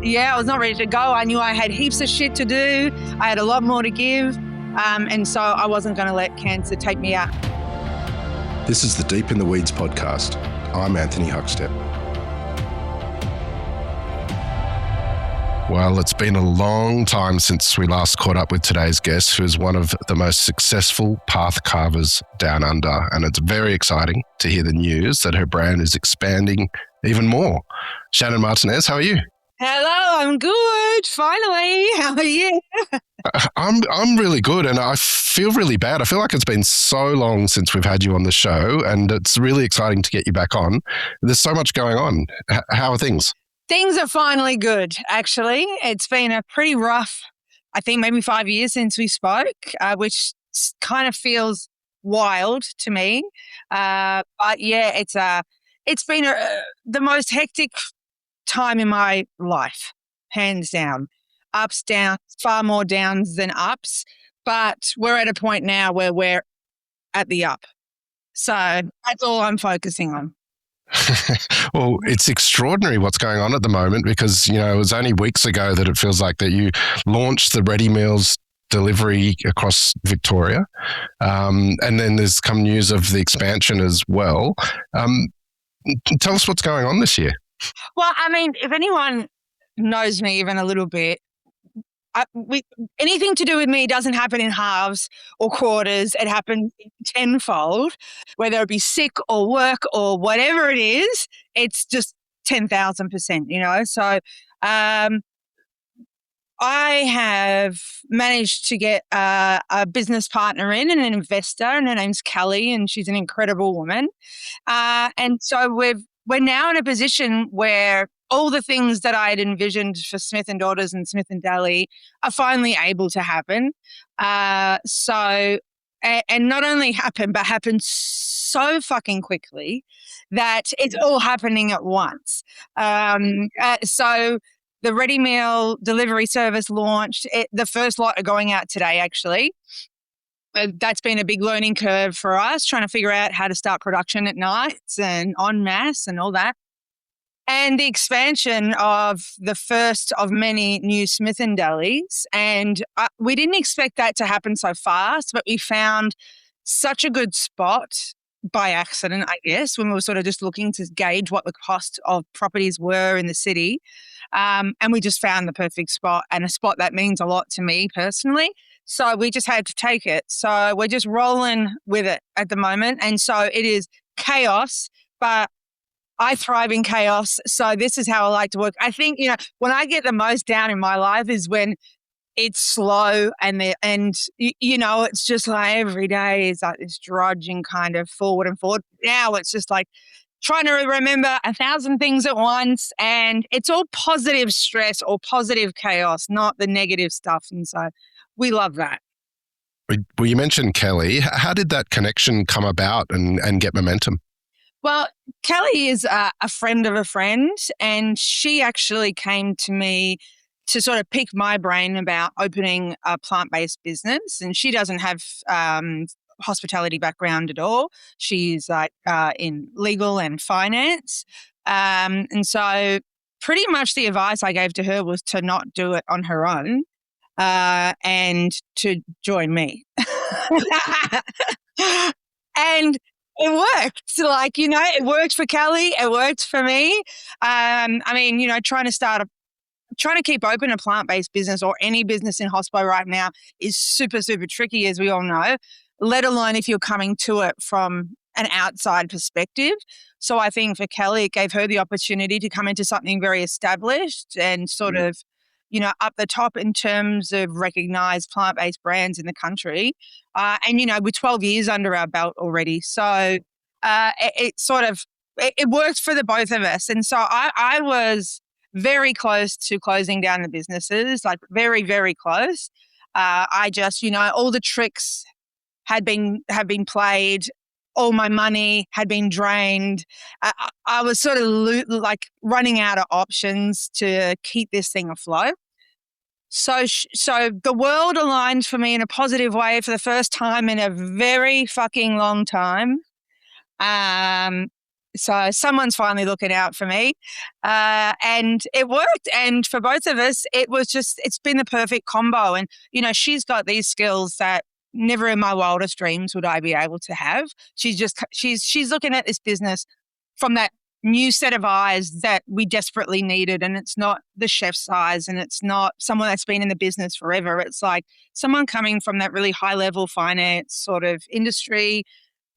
Yeah, I was not ready to go. I knew I had heaps of shit to do. I had a lot more to give. And so I wasn't going to let cancer take me out. This is the Deep in the Weeds podcast. I'm Anthony Huckstep. Well, it's been a long time since we last caught up with today's guest, who is one of the most successful path carvers down under. And it's very exciting to hear the news that her brand is expanding even more. Shannon Martinez, how are you? Hello, I'm good. Finally. How are you? I'm really good, and I feel really bad. I feel like it's been so long since we've had you on the show, and it's really exciting to get you back on. There's so much going on. How are things? Things are finally good, actually. It's been a pretty rough, I think maybe 5 years since we spoke, which kind of feels wild to me. But yeah, it's been the most hectic time in my life, hands down. Ups, downs, far more downs than ups. But we're at a point now where we're at the up. So that's all I'm focusing on. Well, it's extraordinary what's going on at the moment because, you know, it was only weeks ago that it feels like that you launched the ready meals delivery across Victoria. And then there's come news of the expansion as well. Tell us what's going on this year. Well, I mean, if anyone knows me even a little bit, anything to do with me doesn't happen in halves or quarters. It happens tenfold, whether it be sick or work or whatever it is. It's just 10,000%, you know. So I have managed to get a business partner in and an investor, and her name's Kelly, and she's an incredible woman. And so we're now in a position where all the things that I had envisioned for Smith & Daughters and Smith & Deli are finally able to happen. And not only happen, but happen so fucking quickly that it's all happening at once. So the ready meal delivery service launched. The first lot are going out today, actually. That's been a big learning curve for us, trying to figure out how to start production at nights and en masse and all that. And the expansion of the first of many new Smith & Delis. And we didn't expect that to happen so fast, but we found such a good spot by accident, I guess, when we were sort of just looking to gauge what the cost of properties were in the city. And we just found the perfect spot, and a spot that means a lot to me personally. So we just had to take it. So we're just rolling with it at the moment. And so it is chaos, but I thrive in chaos. So this is how I like to work. I think, you know, when I get the most down in my life is when it's slow and you know, it's just like every day is like this drudging kind of forward and forward. Now it's just like trying to remember 1,000 things at once, and it's all positive stress or positive chaos, not the negative stuff. And so we love that. Well, you mentioned Kelly. How did that connection come about and get momentum? Well, Kelly is a friend of a friend, and she actually came to me to sort of pick my brain about opening a plant-based business. And she doesn't have hospitality background at all. She's like in legal and finance. And so pretty much the advice I gave to her was to not do it on her own and to join me. And it worked. So like, you know, it worked for Kelly. It worked for me. I mean, you know, trying to keep open a plant-based business or any business in hospo right now is super, super tricky, as we all know, let alone if you're coming to it from an outside perspective. So I think for Kelly, it gave her the opportunity to come into something very established and sort of, you know, up the top in terms of recognized plant-based brands in the country. And, you know, we're 12 years under our belt already. So it worked for the both of us. And so I was very close to closing down the businesses, like very, very close. I just, you know, all the tricks have been played. All my money had been drained. I was sort of like running out of options to keep this thing afloat. So the world aligned for me in a positive way for the first time in a very fucking long time. So someone's finally looking out for me. And it worked. And for both of us, it's been the perfect combo. And, she's got these skills that never in my wildest dreams would I be able to have. She's looking at this business from that new set of eyes that we desperately needed. And it's not the chef's eyes, and it's not someone that's been in the business forever. It's like someone coming from that really high level finance sort of industry.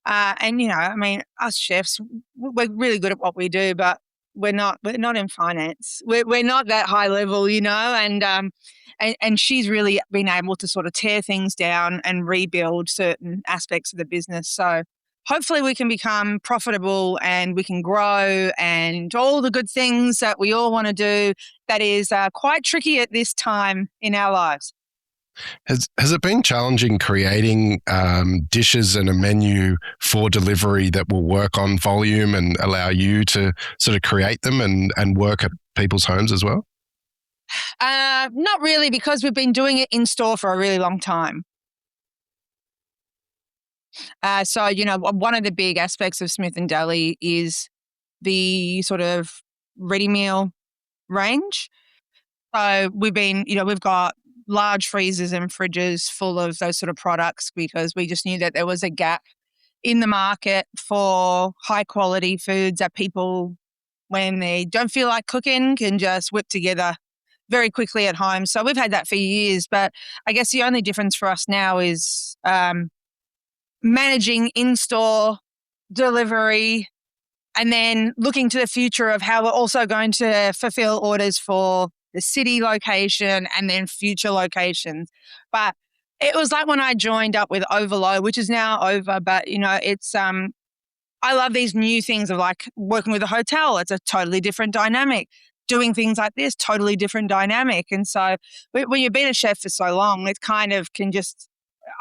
And I mean, us chefs, we're really good at what we do, but we're not in finance. We're not that high level, and she's really been able to sort of tear things down and rebuild certain aspects of the business. So hopefully we can become profitable and we can grow and all the good things that we all want to do. That is quite tricky at this time in our lives. Has it been challenging creating dishes and a menu for delivery that will work on volume and allow you to sort of create them and work at people's homes as well? Not really, because we've been doing it in store for a really long time. So, one of the big aspects of Smith and Deli is the sort of ready meal range. So we've got large freezers and fridges full of those sort of products because we just knew that there was a gap in the market for high quality foods that people, when they don't feel like cooking, can just whip together very quickly at home. So we've had that for years, but I guess the only difference for us now is managing in-store delivery, and then looking to the future of how we're also going to fulfill orders for the city location and then future locations. But it was like when I joined up with Overload, which is now over, but it's I love these new things of like working with a hotel. It's a totally different dynamic. Doing things like this, totally different dynamic. And so when you've been a chef for so long, it kind of can just,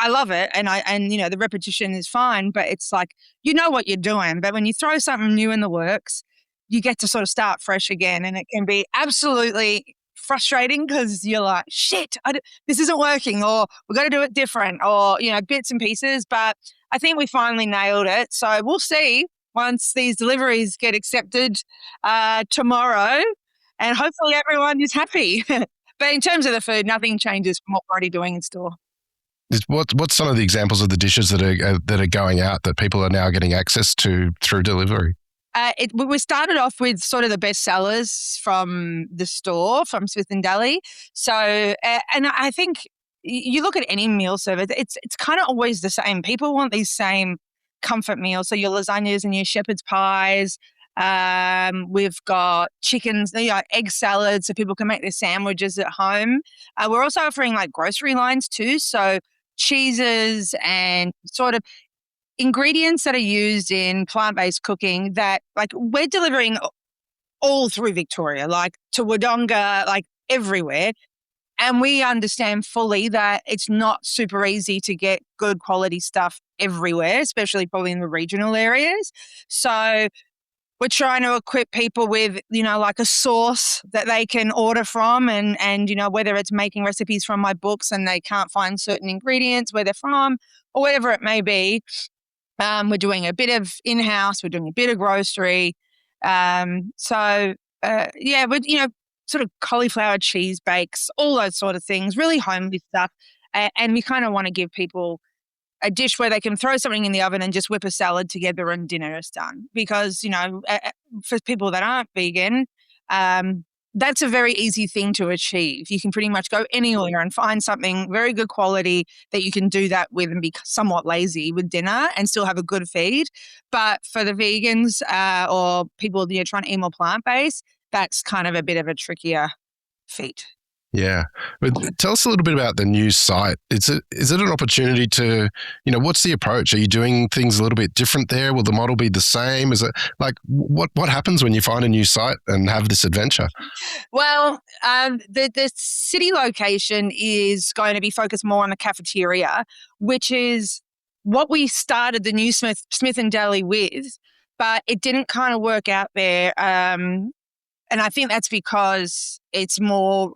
I love it. And the repetition is fine, but it's like, what you're doing. But when you throw something new in the works, you get to sort of start fresh again. And it can be absolutely frustrating because you're like, shit, this isn't working, or we've got to do it different, or, bits and pieces. But I think we finally nailed it. So we'll see once these deliveries get accepted tomorrow, and hopefully everyone is happy. But in terms of the food, nothing changes from what we're already doing in store. What's some of the examples of the dishes that are going out that people are now getting access to through delivery? We started off with sort of the best sellers from the store, from Smith and Deli. So, and I think you look at any meal service, it's kind of always the same. People want these same comfort meals. So your lasagnas and your shepherd's pies. We've got chickens, egg salads, so people can make their sandwiches at home. We're also offering like grocery lines too. So cheeses and sort of ingredients that are used in plant-based cooking that like we're delivering all through Victoria, like to Wodonga, like everywhere. And we understand fully that it's not super easy to get good quality stuff everywhere, especially probably in the regional areas. So we're trying to equip people with, like a source that they can order from, and whether it's making recipes from my books and they can't find certain ingredients where they're from or whatever it may be. We're doing a bit of in-house, we're doing a bit of grocery. We're, sort of cauliflower cheese bakes, all those sort of things, really homely stuff. And we kind of want to give people a dish where they can throw something in the oven and just whip a salad together and dinner is done. Because, for people that aren't vegan, that's a very easy thing to achieve. You can pretty much go anywhere and find something very good quality that you can do that with and be somewhat lazy with dinner and still have a good feed. But for the vegans or people trying to eat more plant-based, that's kind of a bit of a trickier feat. Yeah. But tell us a little bit about the new site. Is it an opportunity to, what's the approach? Are you doing things a little bit different there? Will the model be the same? Is it like, what happens when you find a new site and have this adventure? Well, the city location is going to be focused more on the cafeteria, which is what we started the new Smith and Deli with, but it didn't kind of work out there. And I think that's because it's more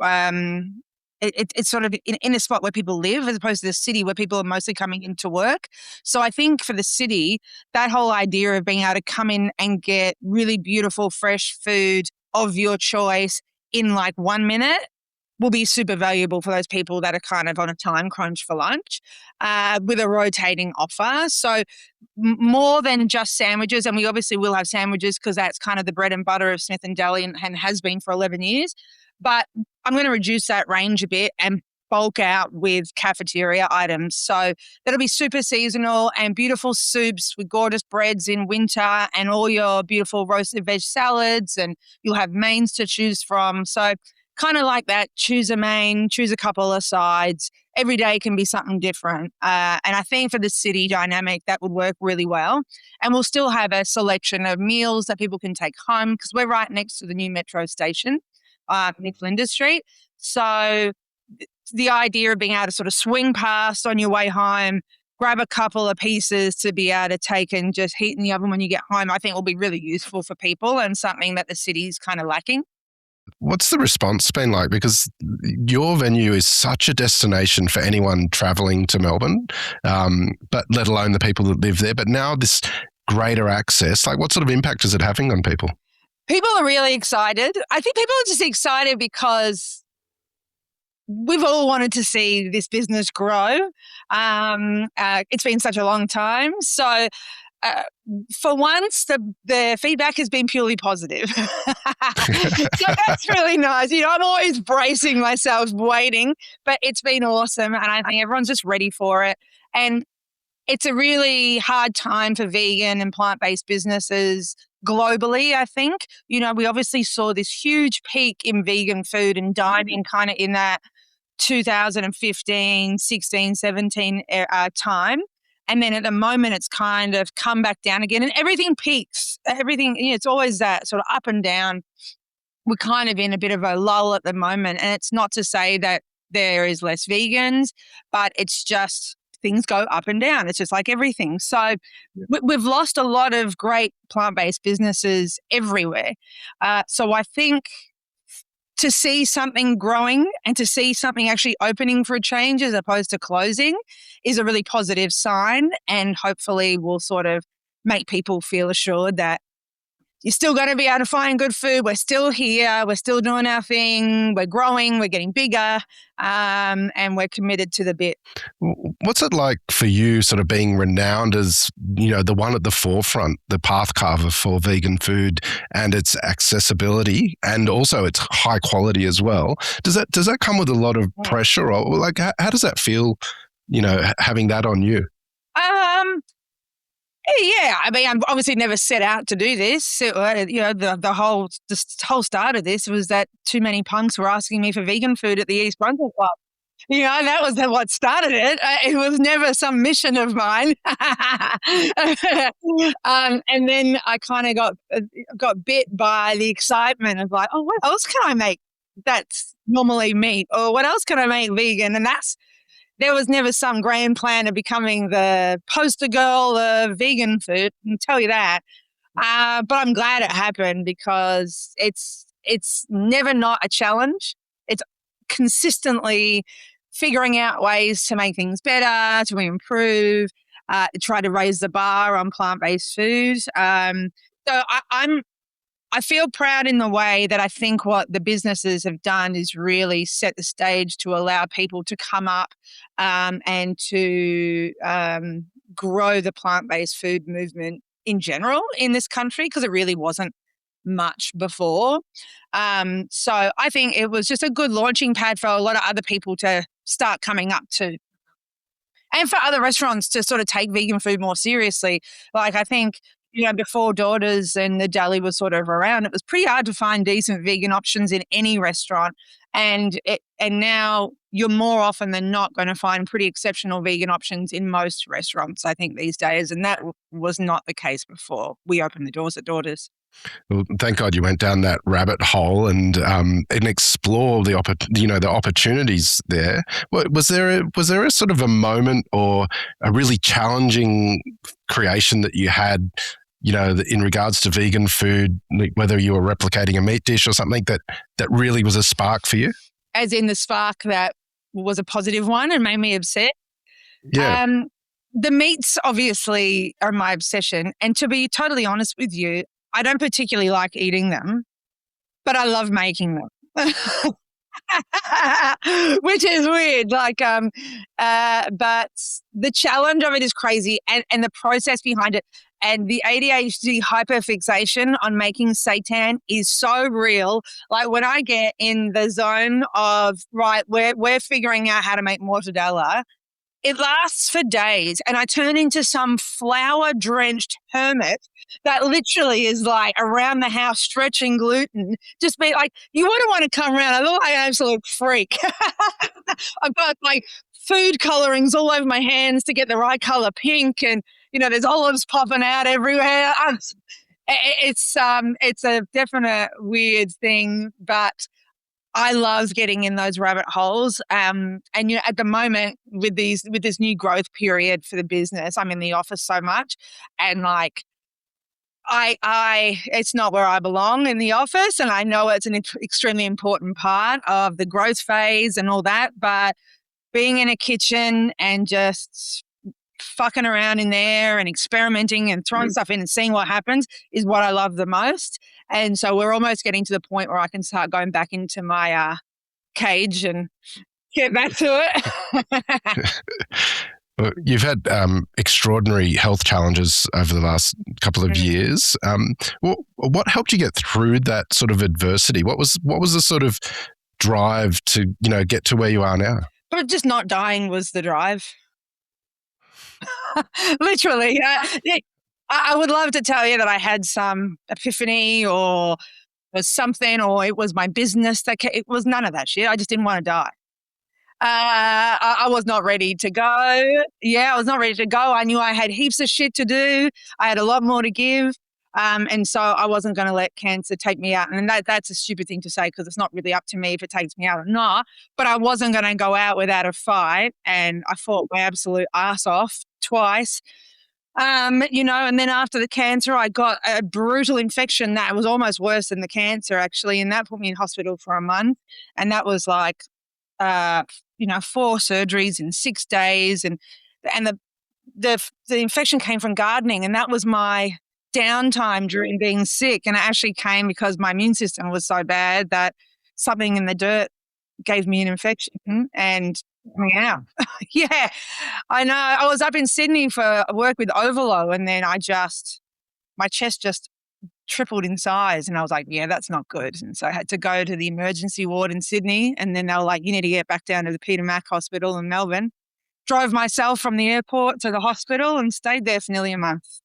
it's sort of in a spot where people live as opposed to the city where people are mostly coming into work. So I think for the city, that whole idea of being able to come in and get really beautiful, fresh food of your choice in like 1 minute will be super valuable for those people that are kind of on a time crunch for lunch, with a rotating offer. So more than just sandwiches, and we obviously will have sandwiches because that's kind of the bread and butter of Smith and Deli and has been for 11 years. But I'm going to reduce that range a bit and bulk out with cafeteria items. So that'll be super seasonal and beautiful soups with gorgeous breads in winter and all your beautiful roasted veg salads, and you'll have mains to choose from. So kind of like that, choose a main, choose a couple of sides. Every day can be something different. And I think for the city dynamic, that would work really well. And we'll still have a selection of meals that people can take home because we're right next to the new metro station, Nick Flinders Street. So the idea of being able to sort of swing past on your way home, grab a couple of pieces to be able to take and just heat in the oven when you get home, I think will be really useful for people and something that the city's kind of lacking. What's the response been like? Because your venue is such a destination for anyone traveling to Melbourne, but let alone the people that live there. But now this greater access, like what sort of impact is it having on people? People are really excited. I think people are just excited because we've all wanted to see this business grow. It's been such a long time. So for once, the feedback has been purely positive. So that's really nice. I'm always bracing myself, waiting, but it's been awesome. And I think everyone's just ready for it. And it's a really hard time for vegan and plant-based businesses globally, I think. We obviously saw this huge peak in vegan food and dining kind of in that 2015, 16, 17 time. And then at the moment, it's kind of come back down again and everything peaks. Everything, it's always that sort of up and down. We're kind of in a bit of a lull at the moment. And it's not to say that there is less vegans, but it's just things go up and down. It's just like everything. So we've lost a lot of great plant-based businesses everywhere. So I think to see something growing and to see something actually opening for a change as opposed to closing is a really positive sign, and hopefully will sort of make people feel assured that you're still going to be able to find good food. We're still here. We're still doing our thing. We're growing. We're getting bigger, and we're committed to the bit. What's it like for you sort of being renowned as, the one at the forefront, the path carver for vegan food and its accessibility and also its high quality as well? Does that come with a lot of pressure, or like how does that feel, having that on you? Yeah, I mean, I obviously never set out to do this. The whole start of this was that too many punks were asking me for vegan food at the East Brunswick Club. That was what started it. It was never some mission of mine. And then I kind of got bit by the excitement of like, oh, what else can I make that's normally meat? Or what else can I make vegan? And there was never some grand plan of becoming the poster girl of vegan food, I can tell you that. But I'm glad it happened because it's never not a challenge. It's consistently figuring out ways to make things better, to improve, try to raise the bar on plant-based food. So I feel proud in the way that I think what the businesses have done is really set the stage to allow people to come up and to grow the plant-based food movement in general in this country, because it really wasn't much before. So I think it was just a good launching pad for a lot of other people to start coming up to. And for other restaurants to sort of take vegan food more seriously. Like I think, before Daughters and the Deli was sort of around, it was pretty hard to find decent vegan options in any restaurant. And now you're more often than not going to find pretty exceptional vegan options in most restaurants, I think, these days. And that was not the case before we opened the doors at Daughters. Well, thank God you went down that rabbit hole and explore the opportunities there. Was there a sort of a moment or a really challenging creation that you had, in regards to vegan food, whether you were replicating a meat dish or something that really was a spark for you? as in the spark that was a positive one and made me upset. Yeah. The meats obviously are my obsession. And to be totally honest with you, I don't particularly like eating them, but I love making them. Which is weird. But the challenge of it is crazy, and the process behind it, and the ADHD hyperfixation on making seitan is so real. Like when I get in the zone of right, we're figuring out how to make mortadella, it lasts for days, and I turn into some flour-drenched hermit that literally is like around the house stretching gluten. Just be like, you wouldn't want to come around. I look like an absolute freak. I've got like food colorings all over my hands to get the right color pink, and there's olives popping out everywhere. It's a definite weird thing, but I love getting in those rabbit holes. And at the moment with this new growth period for the business, I'm in the office so much, and like it's not where I belong in the office, and I know it's an extremely important part of the growth phase and all that. But being in a kitchen and just fucking around in there and experimenting and throwing stuff in and seeing what happens is what I love the most. And so we're almost getting to the point where I can start going back into my cage and get back to it. Well, you've had extraordinary health challenges over the last couple of years. What helped you get through that sort of adversity? What was the sort of drive to get to where you are now? But just not dying was the drive. Literally. I would love to tell you that I had some epiphany or was something, or it was my business it was none of that shit. I just didn't want to die. I was not ready to go. Yeah, I was not ready to go. I knew I had heaps of shit to do. I had a lot more to give. And so I wasn't going to let cancer take me out. And that's a stupid thing to say, because it's not really up to me if it takes me out or not. But I wasn't going to go out without a fight. And I fought my absolute ass off twice. And then after the cancer, I got a brutal infection that was almost worse than the cancer, actually. And that put me in hospital for a month. And that was like, 4 surgeries in 6 days. And the infection came from gardening. And that was my downtime during being sick. And it actually came because my immune system was so bad that something in the dirt gave me an infection. And yeah, yeah, I know. I was up in Sydney for work with Ovolo, and then my chest just tripled in size, and I was like, yeah, that's not good. And so I had to go to the emergency ward in Sydney, and then they were like, you need to get back down to the Peter Mac Hospital in Melbourne. Drove myself from the airport to the hospital and stayed there for nearly a month.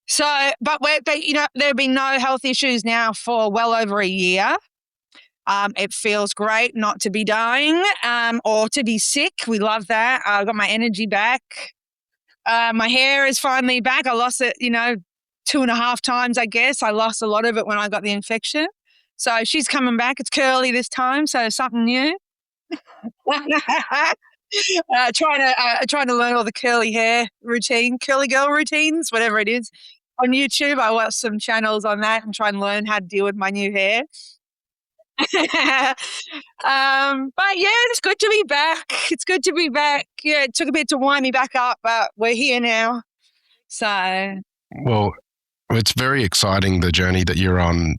So, but there have been no health issues now for well over a year. It feels great not to be dying or to be sick. We love that. I got my energy back. My hair is finally back. I lost it, 2.5 times, I guess. I lost a lot of it when I got the infection. So she's coming back. It's curly this time, so something new. Trying to learn all the curly hair routine, curly girl routines, whatever it is. On YouTube, I watch some channels on that and try and learn how to deal with my new hair. But yeah, it's good to be back. It's good to be back. Yeah, it took a bit to wind me back up, but we're here now. So, well, it's very exciting, the journey that you're on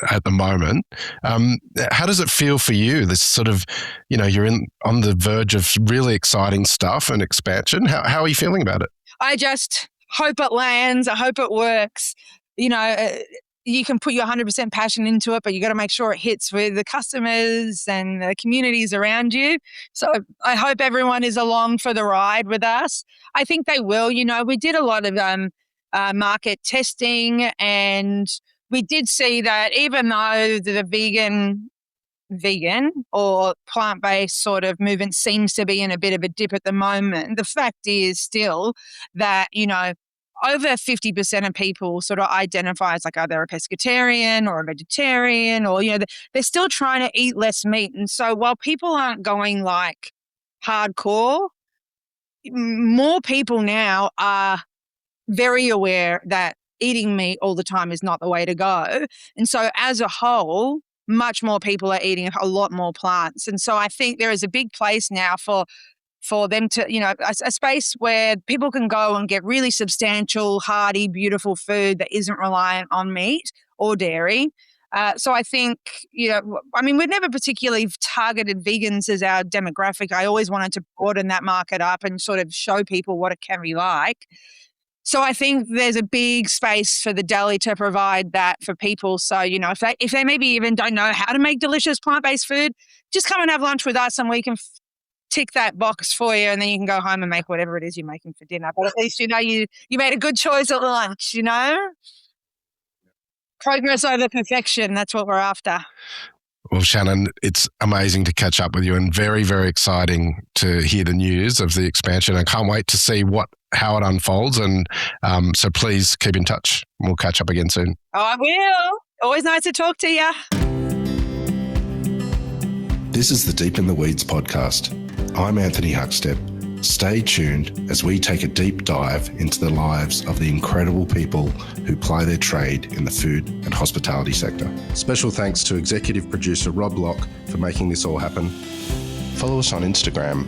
at the moment. How does it feel for you? This sort of, you're on the verge of really exciting stuff and expansion. How are you feeling about it? I just hope it lands. I hope it works. You can put your 100% passion into it, but you got to make sure it hits with the customers and the communities around you. So I hope everyone is along for the ride with us. I think they will. We did a lot of market testing, and we did see that even though the vegan or plant-based sort of movement seems to be in a bit of a dip at the moment, the fact is still that, over 50% of people sort of identify as like either a pescatarian or a vegetarian, or, they're still trying to eat less meat. And so while people aren't going like hardcore, more people now are very aware that eating meat all the time is not the way to go. And so as a whole, much more people are eating a lot more plants. And so I think there is a big place now for them to, a space where people can go and get really substantial, hearty, beautiful food that isn't reliant on meat or dairy. So I think, we've never particularly targeted vegans as our demographic. I always wanted to broaden that market up and sort of show people what it can be like. So I think there's a big space for the deli to provide that for people. So, if they maybe even don't know how to make delicious plant-based food, just come and have lunch with us and we can tick that box for you, and then you can go home and make whatever it is you're making for dinner. But at least you made a good choice at lunch, Progress over perfection. That's what we're after. Well, Shannon, it's amazing to catch up with you and very, very exciting to hear the news of the expansion. I can't wait to see how it unfolds. And so please keep in touch. We'll catch up again soon. Oh, I will. Always nice to talk to you. This is the Deep in the Weeds podcast. I'm Anthony Huckstep. Stay tuned as we take a deep dive into the lives of the incredible people who ply their trade in the food and hospitality sector. Special thanks to executive producer Rob Locke for making this all happen. Follow us on Instagram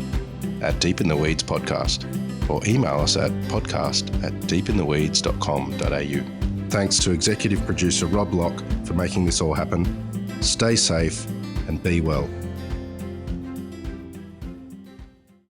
at Deep in the Weeds Podcast or email us at podcast@deepintheweeds.com.au. Thanks to executive producer Rob Locke for making this all happen. Stay safe and be well.